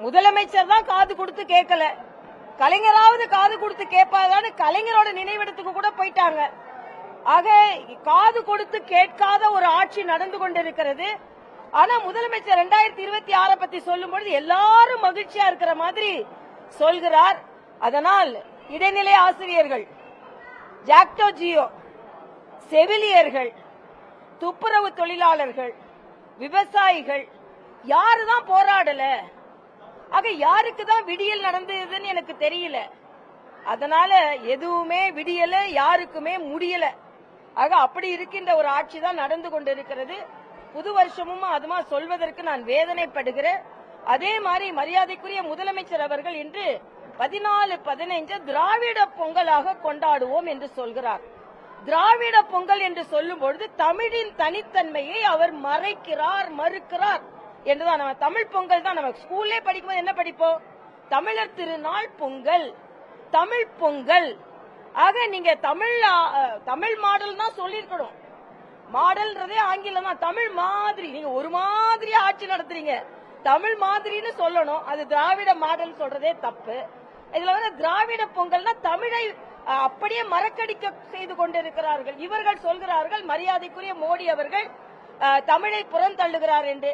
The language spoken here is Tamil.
முதலமைச்சர் தான் காது கொடுத்து கேட்கல, கலைஞராவது காது கொடுத்து கேட்பாதான்னு கலைஞரோட நினைவிடத்துக்கு கூட போயிட்டாங்க. ஆக காது கொடுத்து கேட்காத ஒரு ஆட்சி நடந்து கொண்டிருக்கிறது. ஆனா முதலமைச்சர் 2026 பத்தி சொல்லும் பொழுது எல்லாரும் மகிழ்ச்சியா இருக்கிற மாதிரி சொல்கிறார். அதனால் இடைநிலை ஆசிரியர்கள், ஜாக்டோ ஜியோ, செவிலியர்கள், துப்புரவு தொழிலாளர்கள், விவசாயிகள் யாருதான் போராடல? ஆக யாருக்கு தான் விடியல் நடந்ததுன்னு எனக்கு தெரியல. அதனால எதுவுமே விடியல, யாருக்குமே முடியல. ஆக அப்படி இருக்கின்ற ஒரு ஆட்சி தான் நடந்து கொண்டிருக்கிறது. புது வருஷமும் அதுமா சொல்வதற்கு நான் வேதனைப்படுகிறேன். அதே மாதிரி மரியாதைக்குரிய முதலமைச்சர் அவர்கள் இன்று 14-15 திராவிட பொங்கலாக கொண்டாடுவோம் என்று சொல்கிறார். திராவிட பொங்கல் என்று சொல்லும் பொழுது தமிழின் தனித்தன்மையை அவர் மறுக்கிறார் என்றுதான். நம்ம தமிழ் பொங்கல் தான் நம்ம ஸ்கூல்லே படிக்கும்போது என்ன படிப்போம்? தமிழர் திருநாள் பொங்கல், தமிழ் பொங்கல். ஆக நீங்க தமிழ் மாடல் தான் சொல்லிருக்கணும். மாடல்ன்றதே ஆங்கிலம் தான். தமிழ் மாதிரி நீங்க ஒரு மாதிரி ஆட்சி நடத்துறீங்க, தமிழ் மாதிரின்னு சொல்லணும். அது திராவிட மாடல் சொல்றதே தப்பு. இதுல வந்து திராவிட பொங்கல்னா தமிழை அப்படியே மறக்கடிக்க செய்து கொண்டிருக்கிறார்கள். இவர்கள் சொல்கிறார்கள் மரியாதைக்குரிய மோடி அவர்கள் தமிழை புறந்தள்ளுகிறார் என்று.